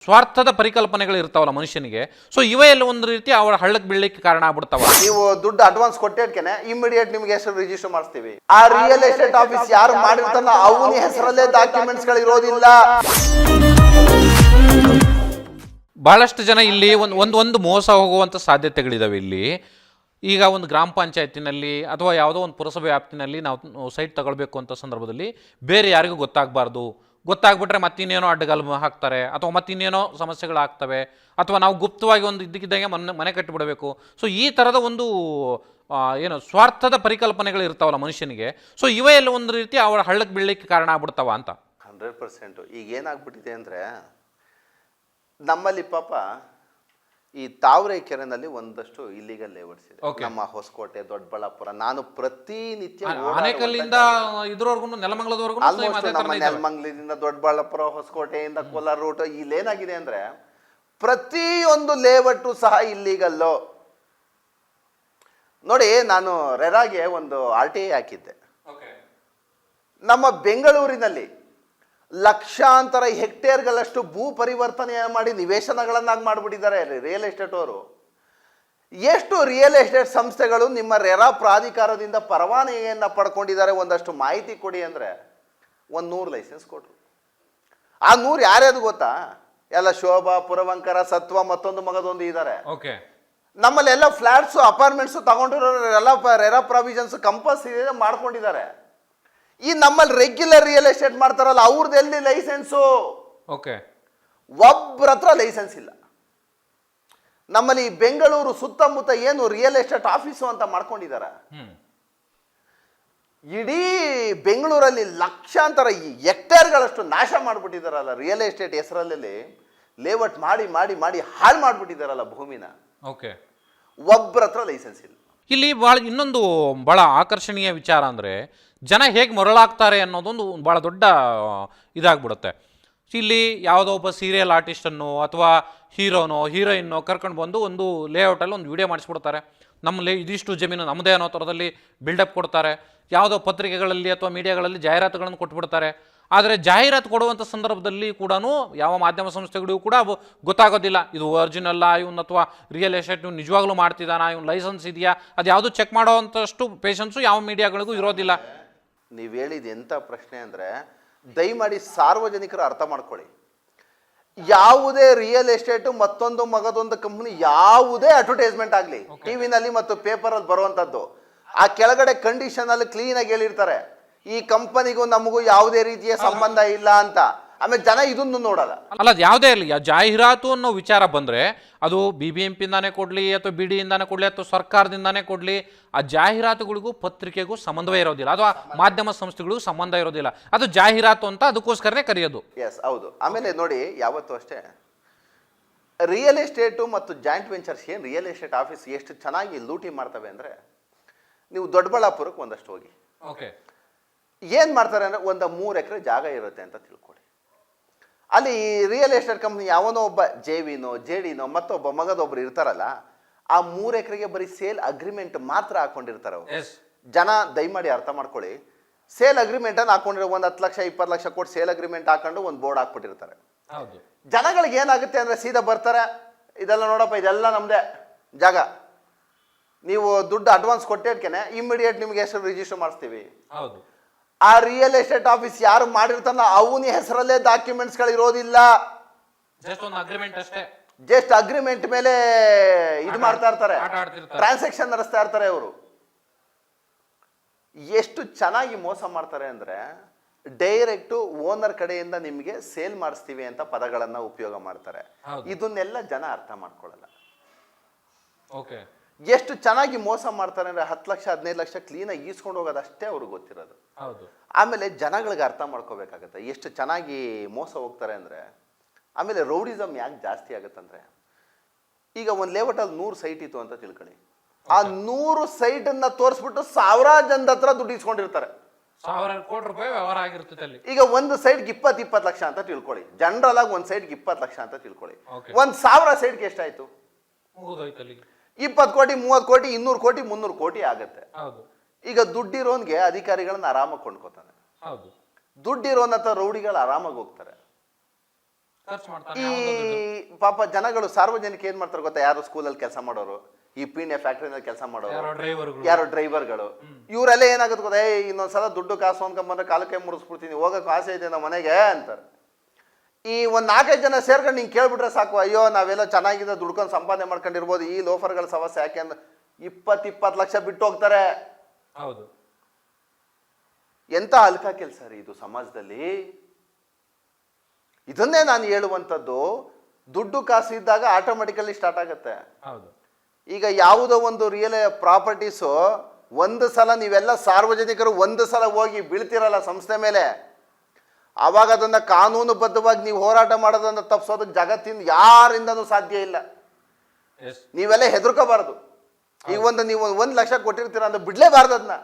ಸ್ವಾರ್ಥದ ಪರಿಕಲ್ಪನೆಗಳು ಇರ್ತಾವಲ್ಲ ಮನುಷ್ಯನಿಗೆ. ಸೊ ಇವೇ ಎಲ್ಲ ಒಂದು ರೀತಿ ಅವರ ಹಳ್ಳಕ್ಕೆ ಬೀಳಲಿಕ್ಕೆ ಕಾರಣ ಆಗ್ಬಿಡ್ತಾವ. ನೀವು ದುಡ್ಡು ಅಡ್ವಾನ್ಸ್ ಕೊಟ್ಟೇಟ್ಕೆನೆ ಇಮಿಡಿಯೇಟ್ ನಿಮ್ಗೆ ಹೆಸರು ರಿಜಿಸ್ಟರ್ ಮಾಡಿಸ್ತೀವಿ. ಆ ರಿಯಲ್ ಎಸ್ಟೇಟ್ ಆಫೀಸ್ ಯಾರು ಮಾಡಿರ್ತಾನ ಅವನ ಹೆಸರಲ್ಲೇ ಡಾಕ್ಯುಮೆಂಟ್ಸ್ ಗಳು ಇರೋದಿಲ್ಲ. ಬಹಳಷ್ಟು ಜನ ಇಲ್ಲಿ ಒಂದು ಮೋಸ ಹೋಗುವಂಥ ಸಾಧ್ಯತೆಗಳಿದಾವೆ. ಇಲ್ಲಿ ಈಗ ಒಂದು ಗ್ರಾಮ ಪಂಚಾಯತಿನಲ್ಲಿ ಅಥವಾ ಯಾವುದೋ ಒಂದು ಪುರಸಭೆ ವ್ಯಾಪ್ತಿನಲ್ಲಿ ನಾವು ಸೈಟ್ ತಗೊಳ್ಬೇಕು ಅಂತ ಸಂದರ್ಭದಲ್ಲಿ ಬೇರೆ ಯಾರಿಗೂ ಗೊತ್ತಾಗ್ಬಿಟ್ರೆ ಮತ್ತಿನ್ನೇನೋ ಅಡ್ಡಗಾಲು ಹಾಕ್ತಾರೆ ಅಥವಾ ಮತ್ತಿನ್ನೇನೋ ಸಮಸ್ಯೆಗಳಾಗ್ತವೆ ಅಥವಾ ನಾವು ಗುಪ್ತವಾಗಿ ಒಂದು ಇದ್ದಕ್ಕಿದ್ದಂಗೆ ಮನೆ ಕಟ್ಟಿಬಿಡಬೇಕು. ಸೊ ಈ ಥರದ ಒಂದು ಏನು ಸ್ವಾರ್ಥದ ಪರಿಕಲ್ಪನೆಗಳು ಇರ್ತಾವಲ್ಲ ಮನುಷ್ಯನಿಗೆ. ಸೊ ಇವೇ ಎಲ್ಲ ಒಂದು ರೀತಿ ಅವರ ಹಳ್ಳಕ್ಕೆ ಬೀಳಲಿಕ್ಕೆ ಕಾರಣ ಆಗ್ಬಿಡ್ತಾವ ಅಂತ. 100%. ಈಗ ಏನಾಗ್ಬಿಟ್ಟಿದೆ ಅಂದರೆ ನಮ್ಮಲ್ಲಿ ಪಾಪ ಈ ತಾವರೆಕೆರೆನಲ್ಲಿ ಒಂದಷ್ಟು ಇಲ್ಲಿಗಲ್ ಲೇಔಟ್ಸ್ ಇದೆ. ನಮ್ಮ ಹೊಸಕೋಟೆ, ದೊಡ್ಡಬಳ್ಳಾಪುರ, ನಾನು ಪ್ರತಿನಿತ್ಯ ಆನೇಕಲ್ಲಿಂದ ಇದ್ರವರೆಗೂ ನೆಲಮಂಗಲದವರೆಗೂ ನಮ್ಮ ನೆಲಮಂಗಲದಿಂದ ದೊಡ್ಡಬಳ್ಳಾಪುರ, ಹೊಸಕೋಟೆಯಿಂದ ಕೋಲಾರ ರೂಟ್ ಇಲ್ಲೇನಾಗಿದೆ ಅಂದರೆ ಪ್ರತಿಯೊಂದು ಲೇಔಟು ಸಹ ಇಲ್ಲಿಗಲ್ಲು. ನೋಡಿ, ನಾನು ರೆರಾಗೆ ಒಂದು RTI ಹಾಕಿದ್ದೆ. ನಮ್ಮ ಬೆಂಗಳೂರಿನಲ್ಲಿ ಲಕ್ಷಾಂತರ ಹೆಕ್ಟೇರ್ಗಳಷ್ಟು ಭೂ ಪರಿವರ್ತನೆ ಮಾಡಿ ನಿವೇಶನಗಳನ್ನಾಗಿ ಮಾಡಿಬಿಟ್ಟಿದ್ದಾರೆ ರಿಯಲ್ ಎಸ್ಟೇಟ್ ಅವರು. ಎಷ್ಟು ರಿಯಲ್ ಎಸ್ಟೇಟ್ ಸಂಸ್ಥೆಗಳು ನಿಮ್ಮ ರೆರಾ ಪ್ರಾಧಿಕಾರದಿಂದ ಪರವಾನಗಿಯನ್ನು ಪಡ್ಕೊಂಡಿದ್ದಾರೆ ಒಂದಷ್ಟು ಮಾಹಿತಿ ಕೊಡಿ ಅಂದರೆ 100 ಲೈಸೆನ್ಸ್ ಕೊಟ್ಟರು. ಆ 100 ಯಾರ್ಯಾರು ಗೊತ್ತಾ? ಎಲ್ಲ ಶೋಭಾ, ಪುರವಂಕರ, ಸತ್ವ, ಮತ್ತೊಂದು ಮಗದೊಂದು ಇದ್ದಾರೆ. ನಮ್ಮಲ್ಲಿ ಎಲ್ಲ ಫ್ಲಾಟ್ಸು, ಅಪಾರ್ಟ್ಮೆಂಟ್ಸು ತಗೊಂಡಿರೋರು ಎಲ್ಲ ರೆರಾ ಪ್ರಾವಿಷನ್ಸ್ ಕಂಪಲ್ಸರಿ ಮಾಡ್ಕೊಂಡಿದ್ದಾರೆ. ಈ ನಮ್ಮಲ್ಲಿ ರೆಗ್ಯುಲರ್ ರಿಯಲ್ ಎಸ್ಟೇಟ್ ಮಾಡ್ತಾರಲ್ಲ ಅವ್ರದ್ದು ಎಲ್ಲಿ ಲೈಸೆನ್ಸು? ಒಬ್ಬರ ಹತ್ರ ಲೈಸೆನ್ಸ್ ಇಲ್ಲ. ನಮ್ಮಲ್ಲಿ ಬೆಂಗಳೂರು ಸುತ್ತಮುತ್ತ ಏನು ರಿಯಲ್ ಎಸ್ಟೇಟ್ ಆಫೀಸು ಅಂತ ಮಾಡ್ಕೊಂಡಿದ್ದಾರೆ. ಇಡೀ ಬೆಂಗಳೂರಲ್ಲಿ ಲಕ್ಷಾಂತರ ಹೆಕ್ಟೇರ್ಗಳಷ್ಟು ನಾಶ ಮಾಡಿಬಿಟ್ಟಿದಾರಲ್ಲ ರಿಯಲ್ ಎಸ್ಟೇಟ್ ಹೆಸರಲ್ಲಿ. ಲೇಔಟ್ ಮಾಡಿ ಮಾಡಿ ಮಾಡಿ ಹಾಳು ಮಾಡಿಬಿಟ್ಟಿದಾರಲ್ಲ ಭೂಮಿನ. ಒಬ್ಬರ ಹತ್ರ ಲೈಸೆನ್ಸ್ ಇಲ್ಲ. ಇಲ್ಲಿ ಇನ್ನೊಂದು ಭಾಳ ಆಕರ್ಷಣೀಯ ವಿಚಾರ ಅಂದರೆ ಜನ ಹೇಗೆ ಮರಳಾಗ್ತಾರೆ ಅನ್ನೋದೊಂದು ಭಾಳ ದೊಡ್ಡ ಇದಾಗ್ಬಿಡುತ್ತೆ. ಇಲ್ಲಿ ಯಾವುದೋ ಒಬ್ಬ ಸೀರಿಯಲ್ ಆರ್ಟಿಸ್ಟನ್ನು ಅಥವಾ ಹೀರೋಯಿನ್ನೋ ಕರ್ಕೊಂಡು ಬಂದು ಒಂದು ಲೇಔಟಲ್ಲಿ ಒಂದು ವಿಡಿಯೋ ಮಾಡಿಸ್ಬಿಡ್ತಾರೆ. ನಮ್ಮಲ್ಲಿ ಇದಿಷ್ಟು ಜಮೀನು ನಮ್ಮದೇ ಅನ್ನೋ ಥರದಲ್ಲಿ ಬಿಲ್ಡಪ್ ಕೊಡ್ತಾರೆ. ಯಾವುದೋ ಪತ್ರಿಕೆಗಳಲ್ಲಿ ಅಥವಾ ಮೀಡಿಯಾಗಳಲ್ಲಿ ಜಾಹೀರಾತುಗಳನ್ನು ಕೊಟ್ಬಿಡ್ತಾರೆ. ಆದರೆ ಜಾಹೀರಾತು ಕೊಡುವಂಥ ಸಂದರ್ಭದಲ್ಲಿ ಕೂಡ ಯಾವ ಮಾಧ್ಯಮ ಸಂಸ್ಥೆಗಳಿಗೂ ಕೂಡ ಗೊತ್ತಾಗೋದಿಲ್ಲ ಇದು ಒರಿಜಿನಲ್ಲ ಇವನು ಅಥವಾ ರಿಯಲ್ ಎಸ್ಟೇಟ್ ಇವ್ನು ನಿಜವಾಗ್ಲೂ ಮಾಡ್ತಿದ್ದಾನಾ, ಇವ್ನು ಲೈಸೆನ್ಸ್ ಇದೆಯಾ, ಅದು ಯಾವುದು ಚೆಕ್ ಮಾಡೋವಂಥಷ್ಟು ಪೇಷನ್ಸು ಯಾವ ಮೀಡಿಯಾಗಳಿಗೂ ಇರೋದಿಲ್ಲ. ನೀವು ಹೇಳಿದ ಎಂಥ ಪ್ರಶ್ನೆ ಅಂದರೆ ದಯಮಾಡಿ ಸಾರ್ವಜನಿಕರು ಅರ್ಥ ಮಾಡ್ಕೊಳ್ಳಿ. ಯಾವುದೇ ರಿಯಲ್ ಎಸ್ಟೇಟು ಮತ್ತೊಂದು ಮಗದೊಂದು ಕಂಪ್ನಿ ಯಾವುದೇ ಅಡ್ವರ್ಟೈಸ್ಮೆಂಟ್ ಆಗಲಿ ಟಿವಿನಲ್ಲಿ ಮತ್ತು ಪೇಪರಲ್ಲಿ ಬರುವಂಥದ್ದು ಆ ಕೆಳಗಡೆ ಕಂಡೀಷನಲ್ಲಿ ಕ್ಲೀನಾಗಿ ಹೇಳಿರ್ತಾರೆ ಈ ಕಂಪನಿಗೂ ನಮಗೂ ಯಾವುದೇ ರೀತಿಯ ಸಂಬಂಧ ಇಲ್ಲ ಅಂತ. ಆಮೇಲೆ ಜನ ಇದನ್ನು ನೋಡಲ್ಲ. ಅಲ್ಲ, ಅದು ಯಾವುದೇ ಇರಲಿ, ಜಾಹೀರಾತು ಅನ್ನೋ ವಿಚಾರ ಬಂದರೆ ಅದು BBMP-ಇಂದಾನೇ ಕೊಡಲಿ ಅಥವಾ BD-ಇಂದಾನೇ ಕೊಡಲಿ ಅಥವಾ ಸರ್ಕಾರದಿಂದಾನೇ ಕೊಡಲಿ, ಆ ಜಾಹೀರಾತುಗಳಿಗೂ ಪತ್ರಿಕೆಗೂ ಸಂಬಂಧವೇ ಇರೋದಿಲ್ಲ. ಅಥವಾ ಮಾಧ್ಯಮ ಸಂಸ್ಥೆಗಳಿಗೂ ಸಂಬಂಧ ಇರೋದಿಲ್ಲ. ಅದು ಜಾಹೀರಾತು ಅಂತ ಅದಕ್ಕೋಸ್ಕರನೇ ಕರೆಯೋದು. ಎಸ್, ಹೌದು. ಆಮೇಲೆ ನೋಡಿ, ಯಾವತ್ತೂ ಅಷ್ಟೇ ರಿಯಲ್ ಎಸ್ಟೇಟು ಮತ್ತು ಜಾಯಿಂಟ್ ವೆಂಚರ್ಸ್ ಏನು ರಿಯಲ್ ಎಸ್ಟೇಟ್ ಆಫೀಸ್ ಎಷ್ಟು ಚೆನ್ನಾಗಿ ಲೂಟಿ ಮಾಡ್ತವೆ ಅಂದರೆ, ನೀವು ದೊಡ್ಡಬಳ್ಳಾಪುರಕ್ಕೆ ಒಂದಷ್ಟು ಹೋಗಿ ಏನು ಮಾಡ್ತಾರೆ ಅಂದರೆ ಒಂದು 3 ಎಕರೆ ಜಾಗ ಇರುತ್ತೆ ಅಂತ ತಿಳ್ಕೊಳ್ಳಿ. ಅಲ್ಲಿ ರಿಯಲ್ ಎಸ್ಟೇಟ್ ಕಂಪ್ನಿ ಯಾವನೋ ಒಬ್ಬ JVನೋ ಮತ್ತೊಬ್ಬ ಮಗದೊಬ್ಬರು ಇರ್ತಾರಲ್ಲ, ಆ 3 ಎಕರೆಗೆ ಬರೀ ಸೇಲ್ ಅಗ್ರಿಮೆಂಟ್ ಮಾತ್ರ ಹಾಕೊಂಡಿರ್ತಾರೆ ಅವರು. ಜನ ದಯಮಾಡಿ ಅರ್ಥ ಮಾಡ್ಕೊಳ್ಳಿ, ಸೇಲ್ ಅಗ್ರಿಮೆಂಟನ್ನು ಹಾಕೊಂಡಿರೋ ಒಂದು 10 ಲಕ್ಷ 20 ಲಕ್ಷ ಕೊಟ್ಟು ಸೇಲ್ ಅಗ್ರಿಮೆಂಟ್ ಹಾಕೊಂಡು ಒಂದು ಬೋರ್ಡ್ ಹಾಕ್ಬಿಟ್ಟಿರ್ತಾರೆ. ಜನಗಳಿಗೆ ಏನಾಗುತ್ತೆ ಅಂದರೆ ಸೀದಾ ಬರ್ತಾರೆ, ಇದೆಲ್ಲ ನೋಡಪ್ಪ ಇದೆಲ್ಲ ನಮ್ಮದೇ ಜಾಗ, ನೀವು ದುಡ್ಡು ಅಡ್ವಾನ್ಸ್ ಕೊಟ್ಟೇಟ್ಕೆನೆ ಇಮಿಡಿಯೇಟ್ ನಿಮ್ಗೆ ಹೆಸರು ರಿಜಿಸ್ಟರ್ ಮಾಡಿಸ್ತೀವಿ. ಆ ರಿಯಲ್ ಎಸ್ಟೇಟ್ ಆಫೀಸ್ ಯಾರು ಮಾಡಿರ್ತಾನ ಅವನ ಹೆಸರಲ್ಲೇ ಡಾಕ್ಯುಮೆಂಟ್ಸ್ಗಳು ಇರೋದಿಲ್ಲ. ಜಸ್ಟ್ ಅಗ್ರಿಮೆಂಟ್ ಮೇಲೆ ಇದು ಮಾಡ್ತಾ ಇರ್ತಾರೆ, ಟ್ರಾನ್ಸಾಕ್ಷನ್ ನಡೆಸ್ತಾ ಇರ್ತಾರೆ. ಅವರು ಎಷ್ಟು ಚೆನ್ನಾಗಿ ಮೋಸ ಮಾಡ್ತಾರೆ ಅಂದ್ರೆ ಡೈರೆಕ್ಟ್ ಓನರ್ ಕಡೆಯಿಂದ ನಿಮಗೆ ಸೇಲ್ ಮಾಡಿಸ್ತೀವಿ ಅಂತ ಪದಗಳನ್ನ ಉಪಯೋಗ ಮಾಡ್ತಾರೆ. ಇದನ್ನೆಲ್ಲ ಜನ ಅರ್ಥ ಮಾಡ್ಕೊಳ್ಳಲ್ಲ. ಎಷ್ಟು ಚೆನ್ನಾಗಿ ಮೋಸ ಮಾಡ್ತಾರೆ ಅಂದರೆ 10 ಲಕ್ಷ 15 ಲಕ್ಷ ಕ್ಲೀನಾಗಿ ಈಸ್ಕೊಂಡು ಹೋಗೋದು ಅಷ್ಟೇ ಅವ್ರಿಗೆ ಗೊತ್ತಿರೋದು. ಆಮೇಲೆ ಜನಗಳಿಗೆ ಅರ್ಥ ಮಾಡ್ಕೋಬೇಕಾಗತ್ತೆ ಎಷ್ಟು ಚೆನ್ನಾಗಿ ಮೋಸ ಹೋಗ್ತಾರೆ ಅಂದರೆ. ಆಮೇಲೆ ರೌಡಿಸಮ್ ಯಾಕೆ ಜಾಸ್ತಿ ಆಗುತ್ತಂದ್ರೆ, ಈಗ ಒಂದು ಲೇಔಟಲ್ಲಿ 100 ಸೈಟ್ ಇತ್ತು ಅಂತ ತಿಳ್ಕೊಳ್ಳಿ, ಆ 100 ಸೈಟನ್ನು ತೋರಿಸ್ಬಿಟ್ಟು ಸಾವಿರಾರು ಜನದ ಹತ್ರ ದುಡ್ಡು ಇಸ್ಕೊಂಡಿರ್ತಾರೆ. 1000 ಕೋಟಿ ರೂಪಾಯಿ ವ್ಯವಹಾರ ಆಗಿರ್ತದೆ ಅಲ್ಲಿ. ಈಗ ಒಂದು ಸೈಟ್ಗೆ 20 ಲಕ್ಷ ಅಂತ ತಿಳ್ಕೊಳ್ಳಿ, ಜನರಲ್ ಆಗಿ ಒಂದು ಸೈಟ್ಗೆ 20 ಲಕ್ಷ ಅಂತ ತಿಳ್ಕೊಳ್ಳಿ. 1000 ಸೈಟ್ಗೆ ಎಷ್ಟಾಯ್ತು? 20 ಕೋಟಿ 30 ಕೋಟಿ 200 ಕೋಟಿ 300 ಕೋಟಿ ಆಗುತ್ತೆ. ಈಗ ದುಡ್ಡಿರೋನ್ಗೆ ಅಧಿಕಾರಿಗಳನ್ನ ಆರಾಮಾಗಿ ಕೊಂಡ್ಕೋತಾನೆ. ದುಡ್ಡಿರೋನ್ ಹತ್ರ ರೌಡಿಗಳು ಆರಾಮಾಗಿ ಹೋಗ್ತಾರೆ. ಖರ್ಚು ಮಾಡ್ತಾನೆ ಈ ಯಾವ್ದೋ ದುಡ್ಡು. ಪಾಪ ಜನಗಳು ಸಾರ್ವಜನಿಕ ಏನ್ ಮಾಡ್ತಾರೆ ಗೊತ್ತಾ, ಯಾರು ಸ್ಕೂಲಲ್ಲಿ ಕೆಲಸ ಮಾಡೋರು, ಈ ಪೀಣ್ಯ ಫ್ಯಾಕ್ಟ್ರಿನಲ್ಲಿ ಕೆಲಸ ಮಾಡೋರು, ಯಾರೋ ಡ್ರೈವರ್ಗಳು ಯಾರೋ ಡ್ರೈವರ್ಗಳು, ಇವರೆಲ್ಲ ಏನಾಗುತ್ತೆ ಗೊತ್ತಾ, ಇನ್ನೊಂದ್ಸಲ ದುಡ್ಡು ಕಾಸು ಅನ್ಕೊಂಬಂದ್ರೆ ಕಾಲಕ್ಕೆ ಮುರಿಸ್ಬಿಡ್ತೀನಿ, ಹೋಗಕ್ಕೆ ಆಸೆ ಇದೆ ನಮ್ಮ ಮನೆಗೆ ಅಂತಾರೆ. ಈ ಒಂದು 4-5 ಜನ ಸೇರ್ಕೊಂಡು ಹಿಂಗೆ ಕೇಳ್ಬಿಟ್ರೆ ಸಾಕು, ಅಯ್ಯೋ ನಾವೆಲ್ಲ ಚೆನ್ನಾಗಿದೆ ದುಡ್ಕೊಂಡು ಸಂಪಾದನೆ ಮಾಡ್ಕೊಂಡಿರ್ಬೋದು, ಈ ಲೋಫರ್ಗಳ ಸಮಸ್ಯೆ ಯಾಕೆ ಅಂದ್ರೆ 20 ಲಕ್ಷ ಬಿಟ್ಟು ಹೋಗ್ತಾರೆ. ಹೌದು. ಎಂತ ಅಲ್ಕ ಕೆಲಸ ರೀ ಇದು ಸಮಾಜದಲ್ಲಿ. ಇದನ್ನೇ ನಾನು ಹೇಳುವಂಥದ್ದು, ದುಡ್ಡು ಕಾಸು ಇದ್ದಾಗ ಆಟೋಮೆಟಿಕಲಿ ಸ್ಟಾರ್ಟ್ ಆಗುತ್ತೆ. ಹೌದು. ಈಗ ಯಾವುದೋ ಒಂದು ರಿಯಲ್ ಪ್ರಾಪರ್ಟೀಸು ಒಂದು ಸಲ ನೀವೆಲ್ಲ ಸಾರ್ವಜನಿಕರು ಒಂದು ಸಲ ಹೋಗಿ ಬೀಳ್ತಿರಲ್ಲ ಸಂಸ್ಥೆ ಮೇಲೆ, ಆವಾಗ ಅದನ್ನ ಕಾನೂನುಬದ್ಧವಾಗಿ ನೀವು ಹೋರಾಟ ಮಾಡೋದನ್ನ ತಪ್ಪಿಸೋದಕ್ಕೆ ಜಗತ್ತಿನ ಯಾರಿಂದನೂ ಸಾಧ್ಯ ಇಲ್ಲ. ಎಸ್. ನೀವೆಲ್ಲ ಹೆದರ್ಕೋಬಾರ್ದು. ಈಗ ನೀವು 1 ಲಕ್ಷ ಕೊಟ್ಟಿರ್ತೀರ ಅಂದ್ರೆ ಬಿಡ್ಲೇಬಾರ್ದು ಅದನ್ನ.